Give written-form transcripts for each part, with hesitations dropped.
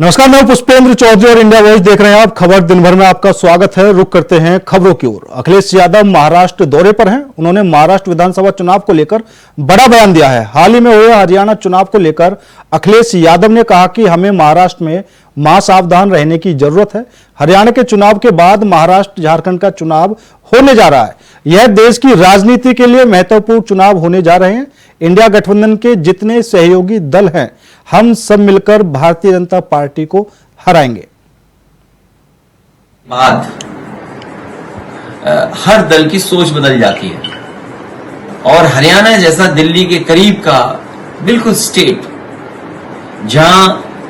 नमस्कार, मैं पुष्पेंद्र चौधरी और इंडिया वॉइस देख रहे हैं आप। खबर दिन भर में आपका स्वागत है। रुक करते हैं खबरों की ओर। अखिलेश यादव महाराष्ट्र दौरे पर हैं। उन्होंने महाराष्ट्र विधानसभा चुनाव को लेकर बड़ा बयान दिया है। हाल ही में हुए हरियाणा चुनाव को लेकर अखिलेश यादव ने कहा कि हमें महाराष्ट्र में महासावधान रहने की जरूरत है। हरियाणा के चुनाव के बाद महाराष्ट्र झारखंड का चुनाव होने जा रहा है। यह देश की राजनीति के लिए महत्वपूर्ण चुनाव होने जा रहे हैं। इंडिया गठबंधन के जितने सहयोगी दल हैं, हम सब मिलकर भारतीय जनता पार्टी को हराएंगे। बाद हर दल की सोच बदल जाती है और हरियाणा जैसा दिल्ली के करीब का बिल्कुल स्टेट, जहां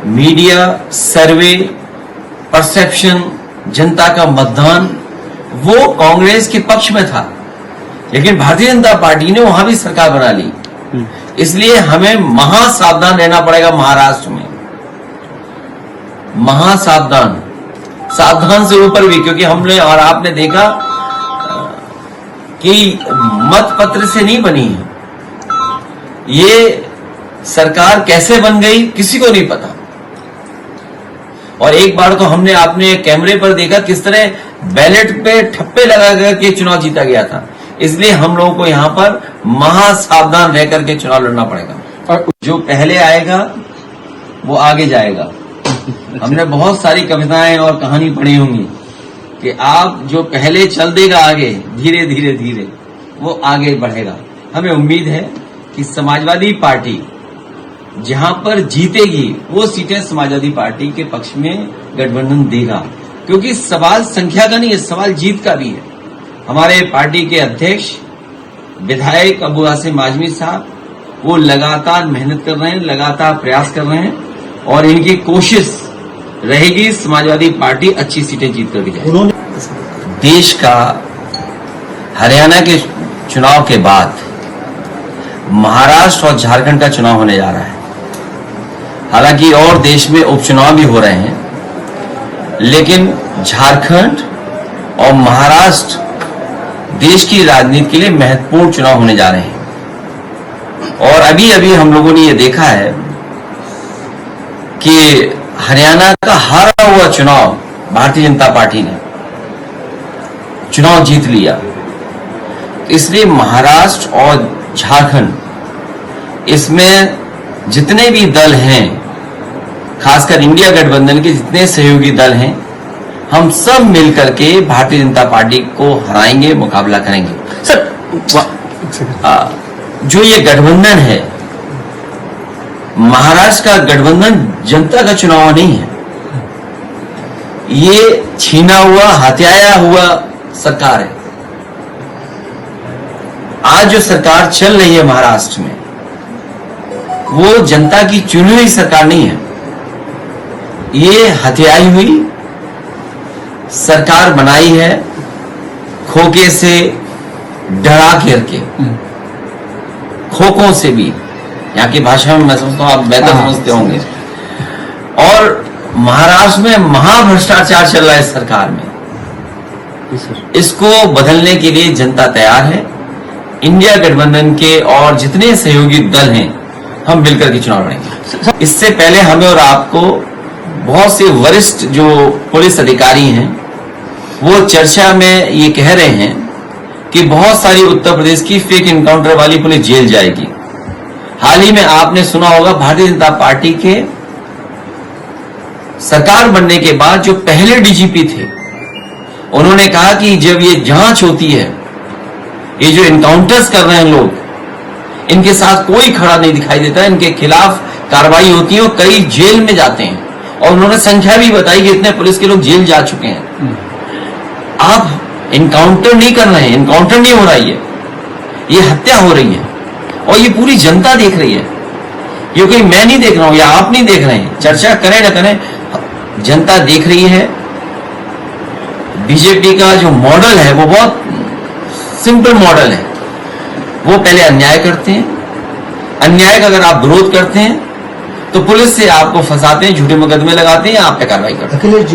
मीडिया, सर्वे, परसेप्शन, जनता का मतदान वो कांग्रेस के पक्ष में था, लेकिन भारतीय जनता पार्टी ने वहां भी सरकार बना ली। इसलिए हमें महासावधान रहना पड़ेगा। महाराष्ट्र में महासावधान, सावधान से ऊपर भी, क्योंकि हमने और आपने देखा कि मत पत्र से नहीं बनी है ये सरकार। कैसे बन गई किसी को नहीं पता। और एक बार तो हमने आपने कैमरे पर देखा किस तरह बैलेट पे ठप्पे लगा करके चुनाव जीता गया था। इसलिए हम लोगों को यहां पर महासावधान रह करके चुनाव लड़ना पड़ेगा। जो पहले आएगा वो आगे जाएगा। हमने बहुत सारी कविताएं और कहानी पढ़ी होंगी कि आप जो पहले चल देगा आगे, धीरे धीरे धीरे वो आगे बढ़ेगा। हमें उम्मीद है कि समाजवादी पार्टी जहां पर जीतेगी वो सीटें समाजवादी पार्टी के पक्ष में गठबंधन देगा, क्योंकि सवाल संख्या का नहीं है, सवाल जीत का भी है। हमारे पार्टी के अध्यक्ष विधायक अबू आसिम आजमी साहब वो लगातार मेहनत कर रहे हैं, लगातार प्रयास कर रहे हैं और इनकी कोशिश रहेगी समाजवादी पार्टी अच्छी सीटें जीत करके जाए। देश का हरियाणा के चुनाव के बाद महाराष्ट्र और झारखंड का चुनाव होने जा रहा है। हालांकि और देश में उपचुनाव भी हो रहे हैं, लेकिन झारखंड और महाराष्ट्र देश की राजनीति के लिए महत्वपूर्ण चुनाव होने जा रहे हैं। और अभी अभी हम लोगों ने ये देखा है कि हरियाणा का हारा हुआ चुनाव भारतीय जनता पार्टी ने चुनाव जीत लिया। इसलिए महाराष्ट्र और झारखंड, इसमें जितने भी दल हैं, खासकर इंडिया गठबंधन के जितने सहयोगी दल हैं, हम सब मिलकर के भारतीय जनता पार्टी को हराएंगे, मुकाबला करेंगे। सर, जो ये गठबंधन है, महाराष्ट्र का गठबंधन जनता का चुनाव नहीं है। ये छीना हुआ, हत्याया हुआ सरकार है। आज जो सरकार चल रही है महाराष्ट्र में, वो जनता की चुनी हुई सरकार नहीं है। ये हत्याई हुई सरकार बनाई है, खोखे से डरा करके, खोखों से भी। यहाँ की भाषा में मैं समझता हूं आप बेहतर समझते होंगे। और महाराष्ट्र में महाभ्रष्टाचार चल रहा है सरकार में। इसको बदलने के लिए जनता तैयार है। इंडिया गठबंधन के और जितने सहयोगी दल हैं, हम मिलकर के चुनाव लड़ेंगे। इससे पहले हमें और आपको बहुत से वरिष्ठ जो पुलिस अधिकारी हैं, वो चर्चा में ये कह रहे हैं कि बहुत सारी उत्तर प्रदेश की फेक इनकाउंटर वाली पुलिस जेल जाएगी। हाल ही में आपने सुना होगा भारतीय जनता पार्टी के सरकार बनने के बाद जो पहले डीजीपी थे, उन्होंने कहा कि जब ये जांच होती है, ये जो इनकाउंटर्स कर रहे हैं लोग, इनके साथ कोई खड़ा नहीं दिखाई देता, इनके खिलाफ कार्रवाई होती है और कई जेल में जाते हैं। और उन्होंने संख्या भी बताई कि इतने पुलिस के लोग जेल जा चुके हैं। आप इनकाउंटर नहीं कर रहे हैं, इनकाउंटर नहीं हो रहा है, ये हत्या हो रही है और ये पूरी जनता देख रही है। ये कोई मैं नहीं देख रहा हूं या आप नहीं देख रहे हैं, चर्चा करें ना करें, जनता देख रही है। बीजेपी का जो मॉडल है वो बहुत सिंपल मॉडल है। वो पहले अन्याय करते हैं, अन्याय का अगर आप विरोध करते हैं तो पुलिस से आपको फंसाते हैं, झूठे मुकदमे लगाते हैं या आप पे कार्रवाई करते हैं।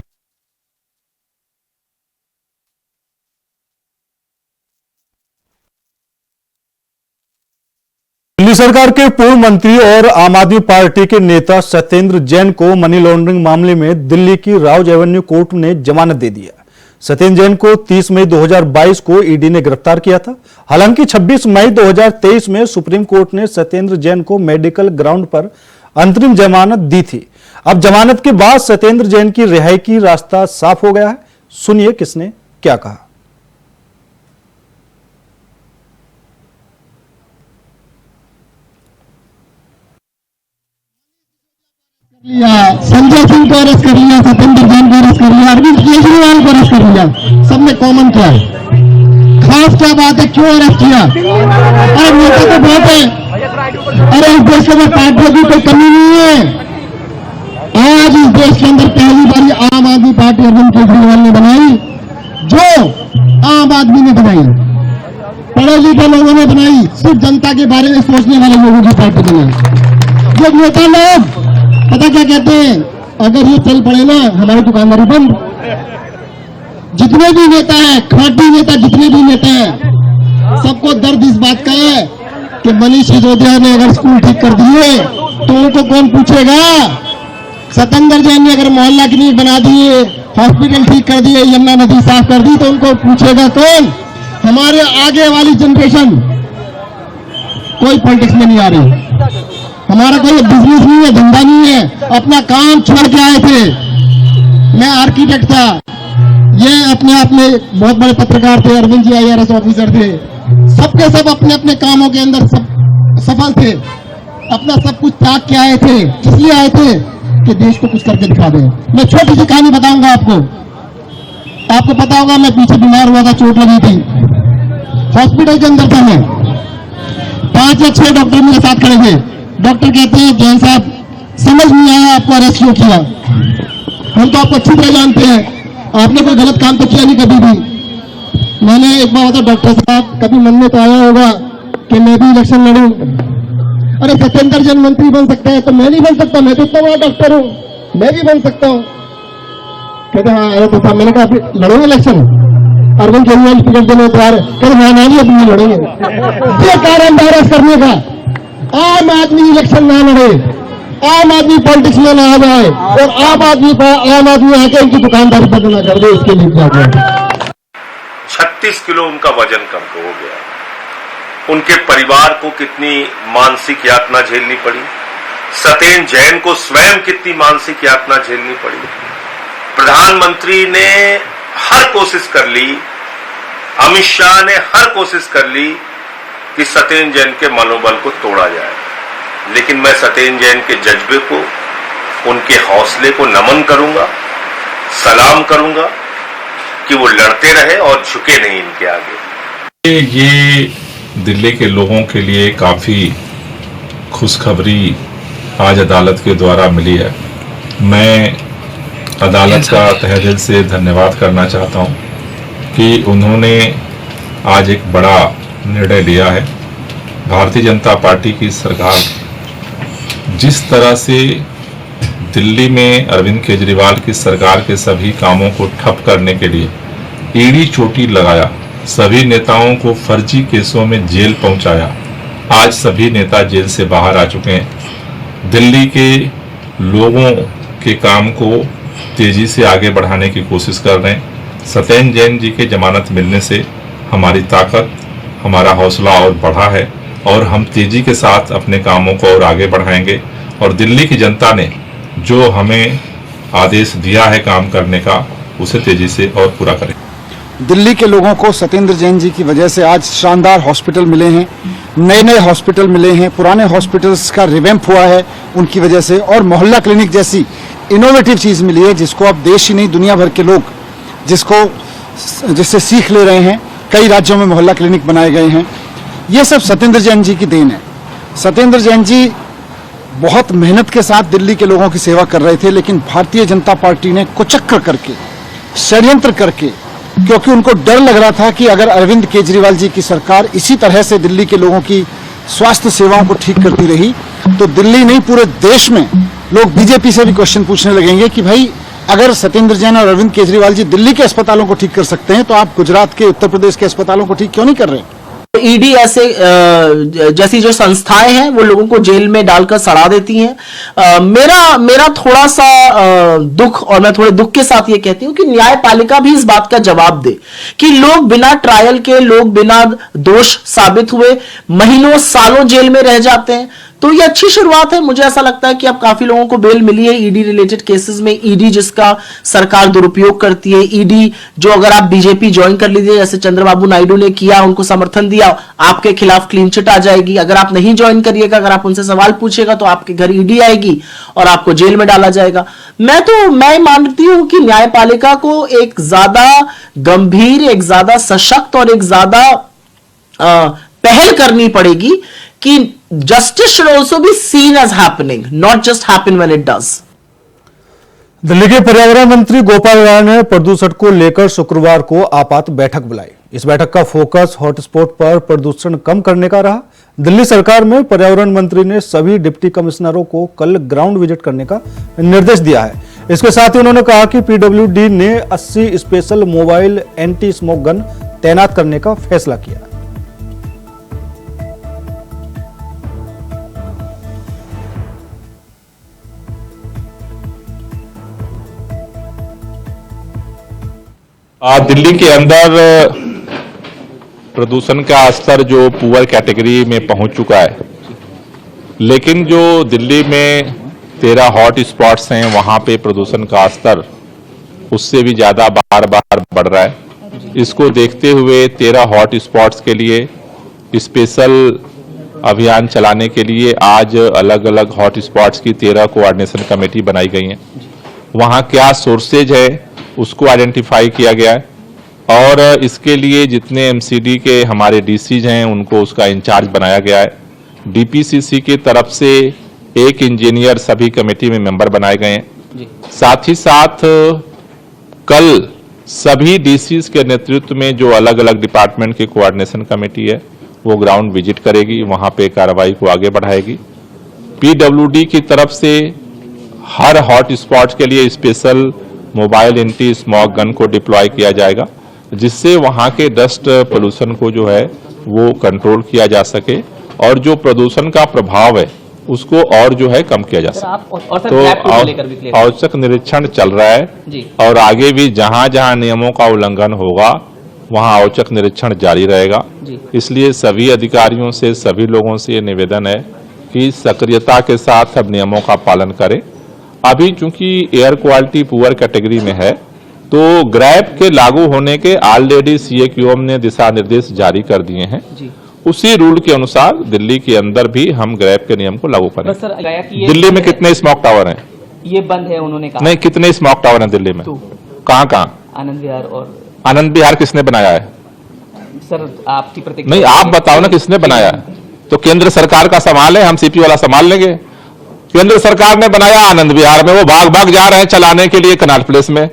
दिल्ली सरकार के पूर्व मंत्री और आम आदमी पार्टी के नेता सत्येंद्र जैन को मनी लॉन्ड्रिंग मामले में दिल्ली की राउज एवेन्यू कोर्ट ने जमानत दे दी है। सत्येंद्र जैन को 30 मई 2022 को ईडी ने गिरफ्तार किया था। हालांकि 26 मई 2023 में सुप्रीम कोर्ट ने सत्येंद्र जैन को मेडिकल ग्राउंड पर अंतरिम जमानत दी थी। अब जमानत के बाद सत्येंद्र जैन की रिहाई की रास्ता साफ हो गया है। सुनिए किसने क्या कहा। संजय सिंह को अरेस्ट कर लिया, सत्येंद्र जैन को अरेस्ट कर लिया, अरविंद केजरीवाल को अरेस्ट कर लिया। सब में कॉमन क्या है, खास क्या बात है, क्यों अरेस्ट किया? अरे नेता तो बहुत है, अरे इस देश में पार्टियों की कोई कमी नहीं है। आज इस देश के अंदर पहली बार आम आदमी पार्टी अरविंद केजरीवाल ने बनाई, जो आम आदमी ने बनाई, पढ़े लिखे लोगों ने बनाई, सिर्फ जनता के बारे में सोचने वाले लोगों की पार्टी बनाई। जो नेता लोग पता क्या कहते हैं, अगर ये चल पड़े ना हमारी दुकानदारी बंद। जितने भी नेता हैं, खाटी नेता जितने भी नेता हैं, सबको दर्द इस बात का है कि मनीष सिसोदिया ने अगर स्कूल ठीक कर दिए तो उनको कौन पूछेगा? सत्येंद्र जैन ने अगर मोहल्ला क्लिनिक बना दिए, हॉस्पिटल ठीक कर दिए, यमुना नदी साफ कर दी, तो उनको पूछेगा कौन? हमारे आगे वाली जनरेशन। कोई पॉलिटिक्स में नहीं आ रही, हमारा कोई बिजनेस नहीं है, धंधा नहीं है, अपना काम छोड़ के आए थे। मैं आर्किटेक्ट था, ये अपने आप में बहुत बड़े पत्रकार थे, अरविंद जी IAS ऑफिसर थे, सबके सब अपने अपने कामों के अंदर सब सफल थे, अपना सब कुछ त्याग के आए थे। किस लिए आए थे? कि देश को कुछ करके दिखा दें। मैं छोटी सी कहानी बताऊंगा आपको पता होगा, मैं पीछे बीमार हुआ था, चोट लगी थी, हॉस्पिटल के अंदर था मैं, 5 या 6 डॉक्टर मेरे साथ खड़े थे। डॉक्टर कहते हैं जैन साहब समझ नहीं आया आपको अरेस्ट क्यों किया, हम तो आपको अच्छी तरह जानते हैं, आपने कोई गलत काम तो किया नहीं कभी भी। मैंने एक बार बताया, डॉक्टर साहब कभी मन में तो आया होगा कि मैं भी इलेक्शन लड़ूं। अरे सत्येंद्र जैन मंत्री बन सकता है तो मैं नहीं बन सकता? मैं तो इतना बड़ा डॉक्टर हूं, मैं भी बन सकता हूं। कहते हाँ अरे तो साहब, मैंने कहा लड़ोगे इलेक्शन? अरविंद केजरीवाल टिकट देने तैयार है? कहते हाँ नहीं अब नहीं लड़ेंगे। ये कारण अरेस्ट करने का, आम आदमी इलेक्शन ना लड़े, आम आदमी पॉलिटिक्स में ना आ जाए और आम आदमी आके उनकी दुकानदारी बंद ना कर दे, इसके लिए क्या गया। 36 किलो उनका वजन कम हो गया। उनके परिवार को कितनी मानसिक यातना झेलनी पड़ी, सत्येंद्र जैन को स्वयं कितनी मानसिक यातना झेलनी पड़ी। प्रधानमंत्री ने हर कोशिश कर ली, अमित शाह ने हर कोशिश कर ली कि सत्येंद्र जैन के मनोबल को तोड़ा जाए, लेकिन मैं सत्येंद्र जैन के जज्बे को, उनके हौसले को नमन करूंगा, सलाम करूंगा कि वो लड़ते रहे और झुके नहीं इनके आगे। ये दिल्ली के लोगों के लिए काफी खुशखबरी आज अदालत के द्वारा मिली है। मैं अदालत का तहे दिल से धन्यवाद करना चाहता हूं कि उन्होंने आज एक बड़ा निर्णय लिया है। भारतीय जनता पार्टी की सरकार जिस तरह से दिल्ली में अरविंद केजरीवाल की सरकार के सभी कामों को ठप करने के लिए ईडी चोटी लगाया, सभी नेताओं को फर्जी केसों में जेल पहुंचाया, आज सभी नेता जेल से बाहर आ चुके हैं। दिल्ली के लोगों के काम को तेजी से आगे बढ़ाने की कोशिश कर रहे हैं। सत्येंद्र जैन जी के जमानत मिलने से हमारी ताकत, हमारा हौसला और बढ़ा है और हम तेजी के साथ अपने कामों को और आगे बढ़ाएंगे और दिल्ली की जनता ने जो हमें आदेश दिया है काम करने का, उसे तेजी से और पूरा करें। दिल्ली के लोगों को सत्येंद्र जैन जी की वजह से आज शानदार हॉस्पिटल मिले हैं, नए नए हॉस्पिटल मिले हैं, पुराने हॉस्पिटल्स का रिवैम्प हुआ है उनकी वजह से, और मोहल्ला क्लिनिक जैसी इनोवेटिव चीज़ मिली है जिसको अब देश ही नहीं दुनिया भर के लोग जिससे सीख ले रहे हैं। कई राज्यों में मोहल्ला क्लिनिक बनाए गए हैं। ये सब सत्येंद्र जैन जी की देन है। सत्येंद्र जैन जी बहुत मेहनत के साथ दिल्ली के लोगों की सेवा कर रहे थे, लेकिन भारतीय जनता पार्टी ने कुचक्र करके, षड्यंत्र करके, क्योंकि उनको डर लग रहा था कि अगर अरविंद केजरीवाल जी की सरकार इसी तरह से दिल्ली के लोगों की स्वास्थ्य सेवाओं को ठीक करती रही तो दिल्ली नहीं पूरे देश में लोग बीजेपी से भी क्वेश्चन पूछने लगेंगे कि भाई अगर सत्येंद्र जैन और अरविंद केजरीवाल जी दिल्ली के अस्पतालों को ठीक कर सकते हैं तो आप गुजरात के, उत्तर प्रदेश के अस्पतालों को ठीक क्यों नहीं कर रहे। ईडी ऐसे जैसी जो संस्थाएं हैं वो लोगों को जेल में डालकर सड़ा देती हैं। मेरा थोड़ा सा दुख, और मैं थोड़े दुख के साथ ये कहती हूं कि न्यायपालिका भी इस बात का जवाब दे कि लोग बिना ट्रायल के, लोग बिना दोष साबित हुए महीनों सालों जेल में रह जाते हैं। तो ये अच्छी शुरुआत है। मुझे ऐसा लगता है कि अब काफी लोगों को बेल मिली है ईडी रिलेटेड केसेस में। ईडी जिसका सरकार दुरुपयोग करती है, ईडी जो अगर आप बीजेपी ज्वाइन कर लीजिए जैसे चंद्रबाबू नायडू ने किया, उनको समर्थन दिया, आपके खिलाफ क्लीन चिट आ जाएगी। अगर आप नहीं ज्वाइन करिएगा, अगर आप उनसे सवाल पूछेगा तो आपके घर ईडी आएगी और आपको जेल में डाला जाएगा। मैं मानती हूं कि न्यायपालिका को एक ज्यादा गंभीर, एक ज्यादा सशक्त और एक ज्यादा पहल करनी पड़ेगी कि justice should also be seen as happening, not just happen when it does. Delhi के पर्यावरण मंत्री गोपाल राय ने प्रदूषण को लेकर शुक्रवार को आपात बैठक बुलाई। इस बैठक का फोकस हॉटस्पॉट पर प्रदूषण कम करने का रहा। दिल्ली सरकार में पर्यावरण मंत्री ने सभी डिप्टी कमिश्नरों को कल ग्राउंड विजिट करने का निर्देश दिया है। इसके साथ ही उन्होंने कहा कि पीडब्ल्यूडी ने 80 special mobile anti smoke gun तैनात करने का फैसला किया। दिल्ली के अंदर प्रदूषण का स्तर जो पुअर कैटेगरी में पहुंच चुका है, लेकिन जो दिल्ली में 13 हॉट स्पॉट्स हैं वहां पे प्रदूषण का स्तर उससे भी ज्यादा बार बार बढ़ रहा है। इसको देखते हुए 13 हॉट स्पॉट्स के लिए स्पेशल अभियान चलाने के लिए आज अलग अलग हॉट स्पॉट्स की 13 कोऑर्डिनेशन कमेटी बनाई गई है। वहां क्या सोर्सेज है उसको आइडेंटिफाई किया गया है और इसके लिए जितने एमसीडी के हमारे डीसीज हैं उनको उसका इंचार्ज बनाया गया है। डीपीसीसी की तरफ से एक इंजीनियर सभी कमेटी में मेंबर बनाए गए हैं। साथ ही साथ कल सभी डीसीज के नेतृत्व में जो अलग अलग डिपार्टमेंट की कोऑर्डिनेशन कमेटी है वो ग्राउंड विजिट करेगी, वहां पे कार्रवाई को आगे बढ़ाएगी। पीडब्ल्यूडी की तरफ से हर हॉट स्पॉट के लिए special mobile anti smog gun को डिप्लॉय किया जाएगा, जिससे वहां के डस्ट पोल्यूशन को जो है वो कंट्रोल किया जा सके और जो प्रदूषण का प्रभाव है उसको और जो है कम किया जा सके। तो औचक निरीक्षण चल रहा है और आगे भी जहां जहां नियमों का उल्लंघन होगा वहां औचक निरीक्षण जारी रहेगा। इसलिए सभी अधिकारियों से, सभी लोगों से ये निवेदन है कि सक्रियता के साथ अब नियमों का पालन करें। अभी चूंकि एयर क्वालिटी पुअर कैटेगरी में है तो ग्रैब के लागू होने के ऑलरेडी सीएक्यूएम ने दिशा निर्देश जारी कर दिए हैं। उसी रूल के अनुसार दिल्ली के अंदर भी हम ग्रैब के नियम को लागू करें। दिल्ली में कितने स्मोक टावर हैं? ये बंद है उन्होंने कहा। नहीं, कितने स्मोक टावर हैं दिल्ली में? कहाँ कहाँ? आनंद विहार। और आनंद विहार किसने बनाया है? सर आपकी प्रतिक्रिया नहीं, आप बताओ ना किसने बनाया है? तो केंद्र सरकार का सवाल है, हम सीपी वाला संभाल लेंगे। केंद्र सरकार ने बनाया आनंद विहार में, वो भाग भाग जा रहे हैं चलाने के लिए कनाट प्लेस में।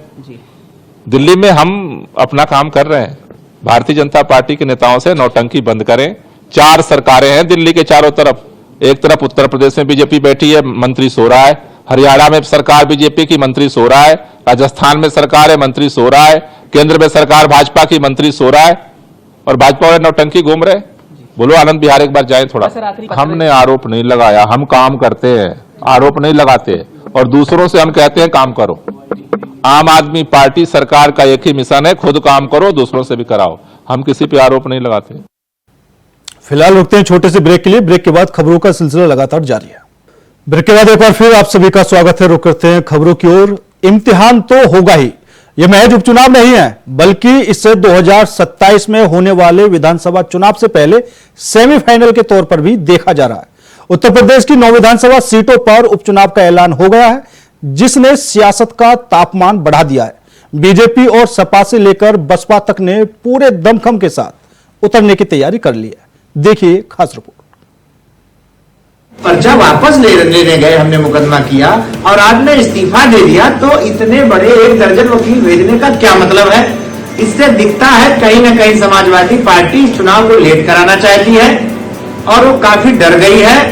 दिल्ली में हम अपना काम कर रहे हैं। भारतीय जनता पार्टी के नेताओं से नौटंकी बंद करें। 4 सरकारें हैं दिल्ली के चारों तरफ। एक तरफ उत्तर प्रदेश में बीजेपी बैठी है, मंत्री सो रहा है। हरियाणा में सरकार बीजेपी की, मंत्री सो रहा है। राजस्थान में सरकार है, मंत्री सो रहा है। केंद्र में सरकार भाजपा की, मंत्री सो रहा है और भाजपा वाले नौटंकी घूम रहे। बोलो आनंद विहार एक बार जाए थोड़ा। हमने आरोप नहीं लगाया, हम काम करते हैं, आरोप नहीं लगाते और दूसरों से हम कहते हैं काम करो। आम आदमी पार्टी सरकार का एक ही मिशन है, खुद काम करो, दूसरों से भी कराओ। हम किसी पे आरोप नहीं लगाते। फिलहाल रुकते हैं छोटे से ब्रेक के लिए। ब्रेक के बाद खबरों का सिलसिला लगातार जारी है। ब्रेक के बाद एक बार फिर आप सभी का स्वागत है। रुक करते हैं खबरों की ओर। इम्तिहान तो होगा ही, यह महज उपचुनाव नहीं है बल्कि इससे 2027 में होने वाले विधानसभा चुनाव से पहले सेमीफाइनल के तौर पर भी देखा जा रहा है। उत्तर प्रदेश की 9 विधानसभा सीटों पर उपचुनाव का ऐलान हो गया है, जिसने सियासत का तापमान बढ़ा दिया है। बीजेपी और सपा से लेकर बसपा तक ने पूरे दमखम के साथ उतरने की तैयारी कर ली है। देखिए खास रिपोर्ट। पर्चा वापस लेने गए, हमने मुकदमा किया और आपने इस्तीफा दे दिया, तो इतने बड़े 1 दर्जन वकील भेजने का क्या मतलब है? इससे दिखता है कहीं ना कहीं समाजवादी पार्टी चुनाव को लेट कराना चाहती है और वो काफी डर गई है।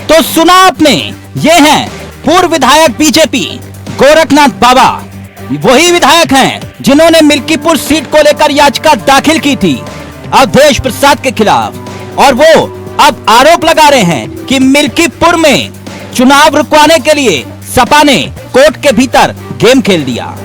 तो सुना आपने, ये हैं पूर्व विधायक बीजेपी गोरखनाथ बाबा। वही विधायक हैं जिन्होंने मिल्कीपुर सीट को लेकर याचिका दाखिल की थी। अवधेश प्रसाद के खिलाफ और वो अब आरोप लगा रहे हैं कि मिल्कीपुर में चुनाव रुकवाने के लिए सपा ने कोर्ट के भीतर गेम खेल दिया।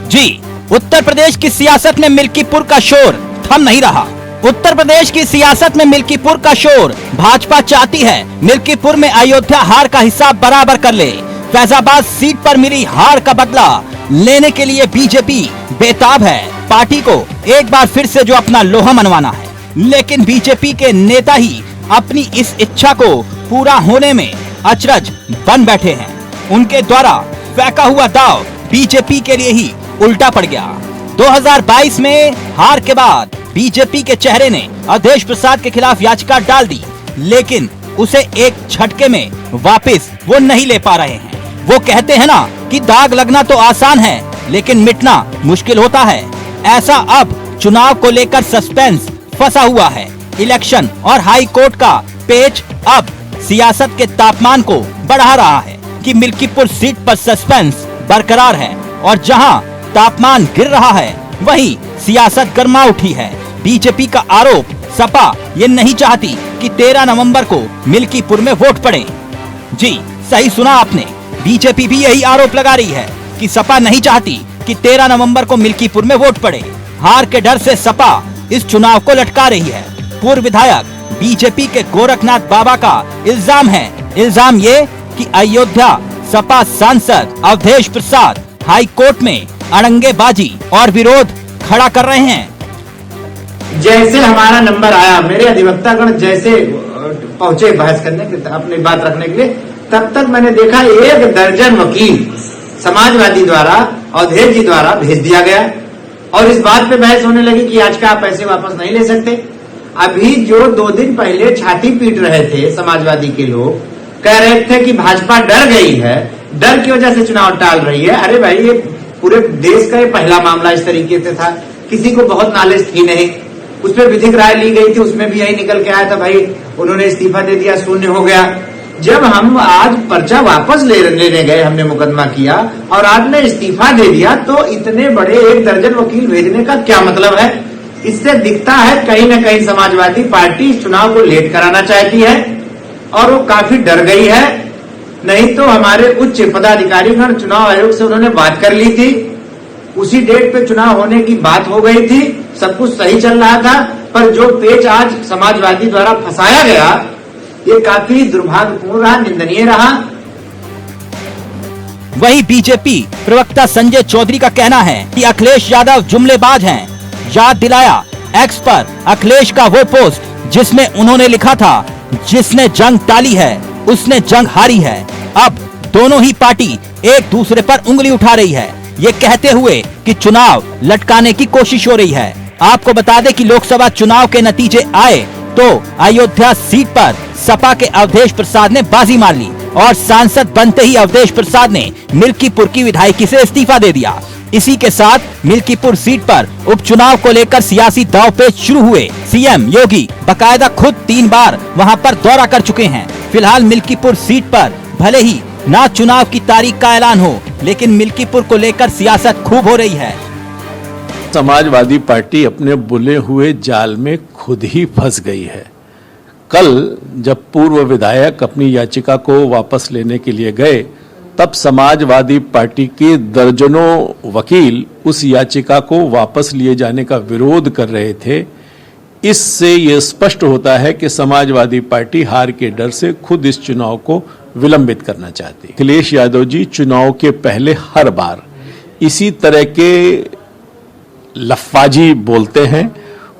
जी, उत्तर प्रदेश की सियासत में मिल्कीपुर का शोर थम नहीं रहा। उत्तर प्रदेश की सियासत में मिल्कीपुर का शोर। भाजपा चाहती है मिल्कीपुर में अयोध्या हार का हिसाब बराबर कर ले। फैजाबाद सीट पर मिली हार का बदला लेने के लिए बीजेपी बेताब है। पार्टी को एक बार फिर से जो अपना लोहा मनवाना है, लेकिन बीजेपी के नेता ही अपनी इस इच्छा को पूरा होने में अचरज बन बैठे हैं। उनके द्वारा फेंका हुआ दाव बीजेपी के लिए ही उल्टा पड़ गया। 2022 में हार के बाद बीजेपी के चेहरे ने अवधेश प्रसाद के खिलाफ याचिका डाल दी, लेकिन उसे एक झटके में वापस वो नहीं ले पा रहे हैं। वो कहते हैं ना कि दाग लगना तो आसान है, लेकिन मिटना मुश्किल होता है। ऐसा अब चुनाव को लेकर सस्पेंस फंसा हुआ है। इलेक्शन और हाई कोर्ट का पेच अब सियासत के तापमान को बढ़ा रहा है कि मिल्कीपुर सीट पर सस्पेंस बरकरार है और जहां तापमान गिर रहा है वहीं सियासत गर्मा उठी है। बीजेपी का आरोप, सपा ये नहीं चाहती कि 13 नवंबर को मिल्कीपुर में वोट पड़े। जी, सही सुना आपने, बीजेपी भी यही आरोप लगा रही है कि सपा नहीं चाहती कि 13 नवंबर को मिल्कीपुर में वोट पड़े। हार के डर से सपा इस चुनाव को लटका रही है। पूर्व विधायक बीजेपी के गोरखनाथ बाबा का इल्जाम ये कि अयोध्या सपा सांसद अवधेश प्रसाद हाई कोर्ट में अड़ंगेबाजी और विरोध खड़ा कर रहे हैं। जैसे हमारा नंबर आया, मेरे अधिवक्तागण जैसे पहुंचे बहस करने के अपनी बात रखने के लिए, तब तक मैंने देखा 1 दर्जन वकील समाजवादी द्वारा अवधेश जी द्वारा भेज दिया गया और इस बात पे बहस होने लगी कि याचिका आप पैसे वापस नहीं ले सकते। अभी जो 2 दिन पहले छाती पीट रहे थे समाजवादी के लोग, कह रहे थे कि भाजपा डर गई है, डर की वजह से चुनाव टाल रही है। अरे भाई, ये पूरे देश का ये पहला मामला इस तरीके से था, किसी को बहुत नॉलेज थी नहीं। उस पर विधिक राय ली गई थी, उसमें भी यही निकल के आया था, भाई उन्होंने इस्तीफा दे दिया, शून्य हो गया। जब हम आज पर्चा वापस लेने गए, हमने मुकदमा किया और आज ने इस्तीफा दे दिया, तो इतने बड़े 1 दर्जन वकील भेजने का क्या मतलब है? इससे दिखता है कहीं न कहीं समाजवादी पार्टी इस चुनाव को लेट कराना चाहती है और वो काफी डर गई है। नहीं तो हमारे उच्च पदाधिकारीगण चुनाव आयोग से उन्होंने बात कर ली थी, उसी डेट पे चुनाव होने की बात हो गई थी, सब कुछ सही चल रहा था। पर जो पेच आज समाजवादी द्वारा फंसाया गया, ये काफी दुर्भाग्यपूर्ण रहा, निंदनीय रहा। वहीं बीजेपी प्रवक्ता संजय चौधरी का कहना है कि अखिलेश यादव जुमलेबाज हैं। याद दिलाया एक्स पर अखिलेश का वो पोस्ट जिसमें उन्होंने लिखा था, जिसने जंग टाली है उसने जंग हारी है। अब दोनों ही पार्टी एक दूसरे पर उंगली उठा रही है, ये कहते हुए कि चुनाव लटकाने की कोशिश हो रही है। आपको बता दें कि लोकसभा चुनाव के नतीजे आए तो अयोध्या सीट पर सपा के अवधेश प्रसाद ने बाजी मार ली और सांसद बनते ही अवधेश प्रसाद ने मिल्कीपुर की विधायकी से इस्तीफा दे दिया। इसी के साथ मिल्कीपुर सीट पर उपचुनाव को लेकर सियासी दांवपेच शुरू हुए। सीएम योगी बकायदा खुद 3 बार वहां पर दौरा कर चुके हैं। फिलहाल मिल्कीपुर सीट पर भले ही ना चुनाव की तारीख का ऐलान हो, लेकिन मिल्कीपुर को लेकर सियासत खूब हो रही है। समाजवादी पार्टी अपने बुने हुए जाल में खुद ही फंस गई है। कल जब पूर्व विधायक अपनी याचिका को वापस लेने के लिए गए, तब समाजवादी पार्टी के दर्जनों वकील उस याचिका को वापस लिए जाने का विरोध कर रहे थे। इससे ये स्पष्ट होता है कि समाजवादी पार्टी हार के डर से खुद इस चुनाव को विलंबित करना चाहती है। अखिलेश यादव जी चुनाव के पहले हर बार इसी तरह के लफ्फाजी बोलते हैं,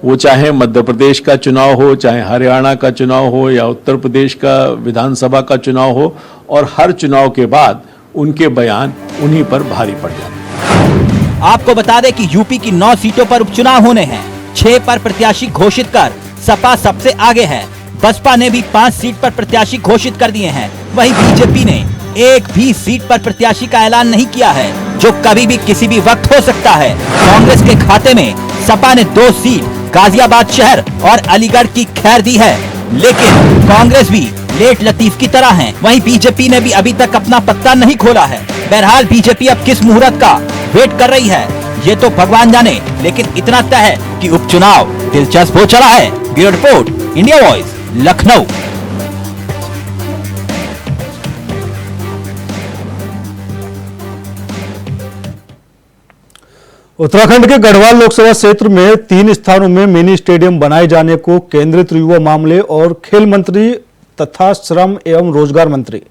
वो चाहे मध्य प्रदेश का चुनाव हो, चाहे हरियाणा का चुनाव हो या उत्तर प्रदेश का विधानसभा का चुनाव हो, और हर चुनाव के बाद उनके बयान उन्हीं पर भारी पड़ जाते हैं। आपको बता दें कि यूपी की 9 सीटों पर उपचुनाव होने हैं। 6 पर प्रत्याशी घोषित कर सपा सबसे आगे है। बसपा ने भी 5 सीट पर प्रत्याशी घोषित कर दिए हैं। वहीं बीजेपी ने एक भी सीट पर प्रत्याशी का ऐलान नहीं किया है, जो कभी भी किसी भी वक्त हो सकता है। कांग्रेस के खाते में सपा ने 2 सीट गाजियाबाद शहर और अलीगढ़ की खैर दी है, लेकिन कांग्रेस भी लेट लतीफ की तरह है। वहीं बीजेपी ने भी अभी तक अपना पत्ता नहीं खोला है। बहरहाल बीजेपी अब किस मुहूर्त का वेट कर रही है, ये तो भगवान जाने, लेकिन इतना तय है कि उपचुनाव दिलचस्प हो चला है। Bureau report, India voice, Lucknow. Uttarakhand के गढ़वाल लोकसभा क्षेत्र में 3 स्थानों में मिनी स्टेडियम बनाए जाने को केंद्रीय युवा मामले और खेल मंत्री तथा श्रम एवं रोजगार मंत्री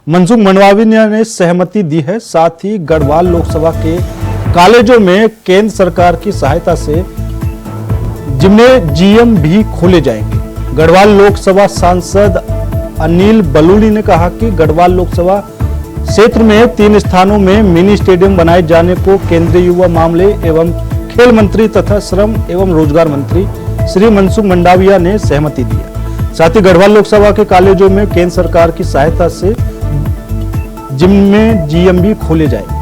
मनसुख मंडाविया ने सहमति दी है। साथ ही गढ़वाल लोकसभा के कॉलेजों में केंद्र सरकार की सहायता से जिम्नेजियम भी खोले जाएंगे। गढ़वाल लोकसभा सांसद अनिल बलूनी ने कहा कि गढ़वाल लोकसभा क्षेत्र में 3 स्थानों में मिनी स्टेडियम बनाए जाने को केंद्रीय युवा मामले एवं खेल मंत्री तथा श्रम एवं रोजगार मंत्री श्री मनसुख मंडाविया ने सहमति दी है। साथ ही गढ़वाल लोकसभा के कॉलेजों में केंद्र सरकार की सहायता से जिम्नेजियम भी खोले जाएंगे।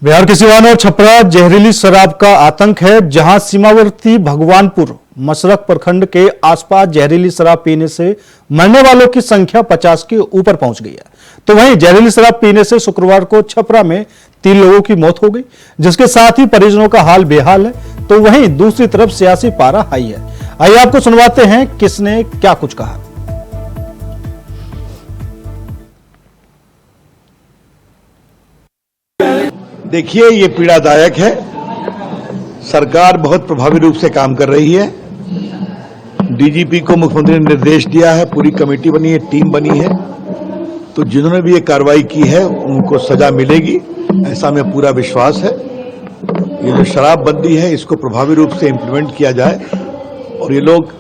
बिहार के सिवान और छपरा जहरीली शराब का आतंक है। जहां सीमावर्ती भगवानपुर मशरक प्रखंड के आसपास जहरीली शराब पीने से मरने वालों की संख्या 50 के ऊपर पहुंच गई है, तो वहीं जहरीली शराब पीने से शुक्रवार को छपरा में 3 लोगों की मौत हो गई, जिसके साथ ही परिजनों का हाल बेहाल है। तो वहीं दूसरी तरफ सियासी पारा हाई है। आइए आपको सुनवाते हैं किसने क्या कुछ कहा। देखिए, ये पीड़ादायक है। सरकार बहुत प्रभावी रूप से काम कर रही है। डीजीपी को मुख्यमंत्री ने निर्देश दिया है, पूरी कमेटी बनी है, टीम बनी है। तो जिन्होंने भी ये कार्रवाई की है उनको सजा मिलेगी, ऐसा हमें पूरा विश्वास है। ये जो शराबबंदी है इसको प्रभावी रूप से इम्प्लीमेंट किया जाए और ये लोग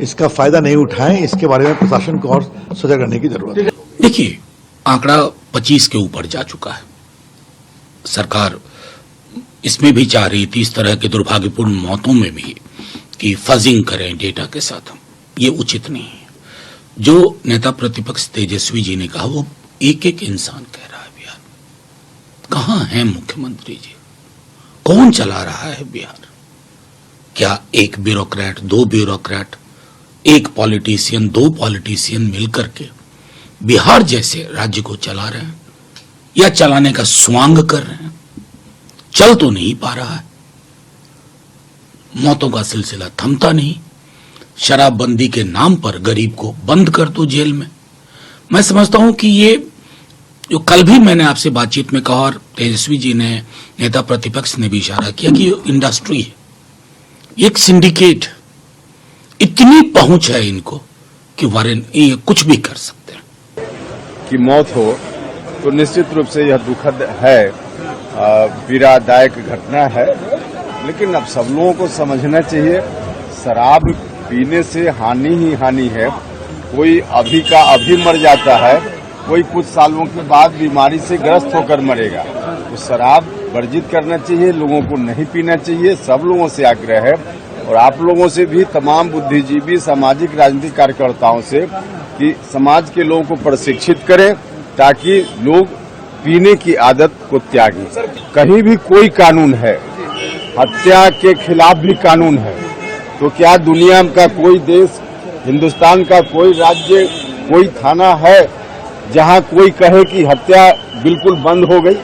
इसका फायदा नहीं उठाएं, इसके बारे में प्रशासन को और सजग रहने की जरूरत है। देखिए, आंकड़ा 25 के ऊपर जा चुका है। सरकार इसमें भी चाह रही थी, इस तरह के दुर्भाग्यपूर्ण मौतों में भी, कि फजिंग करें डेटा के साथ। ये उचित नहीं है। जो नेता प्रतिपक्ष तेजस्वी जी ने कहा वो एक एक इंसान कह रहा है। बिहार कहाँ है मुख्यमंत्री जी? कौन चला रहा है बिहार? क्या एक ब्यूरोक्रेट, 2 ब्यूरोक्रेट, एक पॉलिटिशियन, 2 पॉलिटिशियन मिलकर के बिहार जैसे राज्य को चला रहे हैं या चलाने का स्वांग कर रहे हैं? चल तो नहीं पा रहा है। मौतों का सिलसिला थमता नहीं। शराबबंदी के नाम पर गरीब को बंद कर दो जेल में। मैं समझता हूं कि ये जो कल भी मैंने आपसे बातचीत में कहा और तेजस्वी जी ने, नेता प्रतिपक्ष ने भी इशारा किया कि ये इंडस्ट्री है, एक सिंडिकेट, इतनी पहुंच है इनको कि वारन ये कुछ भी कर सकते हैं। कि मौत हो तो निश्चित रूप से यह दुखद है, पीड़ादायक घटना है। लेकिन अब सब लोगों को समझना चाहिए, शराब पीने से हानि ही हानि है। कोई अभी का अभी मर जाता है, कोई कुछ सालों के बाद बीमारी से ग्रस्त होकर मरेगा। तो शराब वर्जित करना चाहिए, लोगों को नहीं पीना चाहिए। सब लोगों से आग्रह है और आप लोगों से भी, तमाम बुद्धिजीवी, सामाजिक राजनीतिक कार्यकर्ताओं से, कि समाज के लोगों को प्रशिक्षित करें ताकि लोग पीने की आदत को त्यागें। कहीं भी कोई कानून है, हत्या के खिलाफ भी कानून है। तो क्या दुनिया का कोई देश, हिंदुस्तान का कोई राज्य, कोई थाना है जहां कोई कहे कि हत्या बिल्कुल बंद हो गई?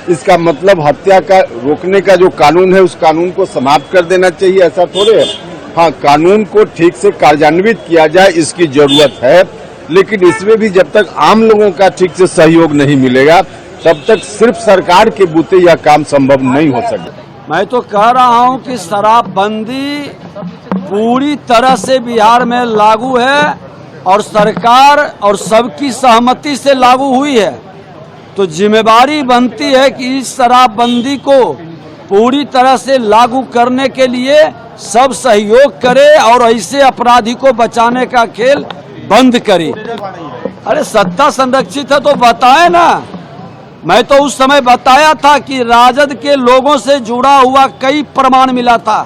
इसका मतलब हत्या का रोकने का जो कानून है उस कानून को समाप्त कर देना चाहिए, ऐसा थोड़े है। हाँ, कानून को ठीक से कार्यान्वित किया जाए, इसकी जरूरत है। लेकिन इसमें भी जब तक आम लोगों का ठीक से सहयोग नहीं मिलेगा तब तक सिर्फ सरकार के बूते यह काम संभव नहीं हो सकेगा। मैं तो कह रहा हूं कि शराबबंदी पूरी तरह से बिहार में लागू है और सरकार और सबकी सहमति से लागू हुई है। तो जिम्मेदारी बनती है कि इस शराबबंदी को पूरी तरह से लागू करने के लिए सब सहयोग करे और ऐसे अपराधी को बचाने का खेल बंद करें। अरे सत्ता संरक्षित है तो बताए ना। मैं तो उस समय बताया था कि राजद के लोगों से जुड़ा हुआ कई प्रमाण मिला था,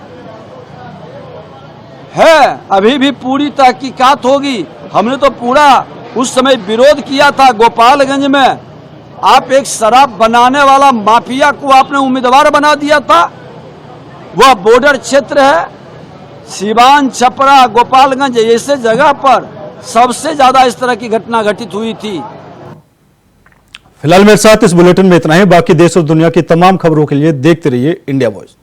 है अभी भी पूरी तहकीकात होगी। हमने तो पूरा उस समय विरोध किया था। गोपालगंज में आप एक शराब बनाने वाला माफिया को आपने उम्मीदवार बना दिया था। वह बॉर्डर क्षेत्र है। सिवान, छपरा, गोपालगंज ऐसे जगह पर सबसे ज्यादा इस तरह की घटना घटित हुई थी। फिलहाल मेरे साथ इस बुलेटिन में इतना ही। बाकी देश और दुनिया की तमाम खबरों के लिए देखते रहिए इंडिया वॉइस।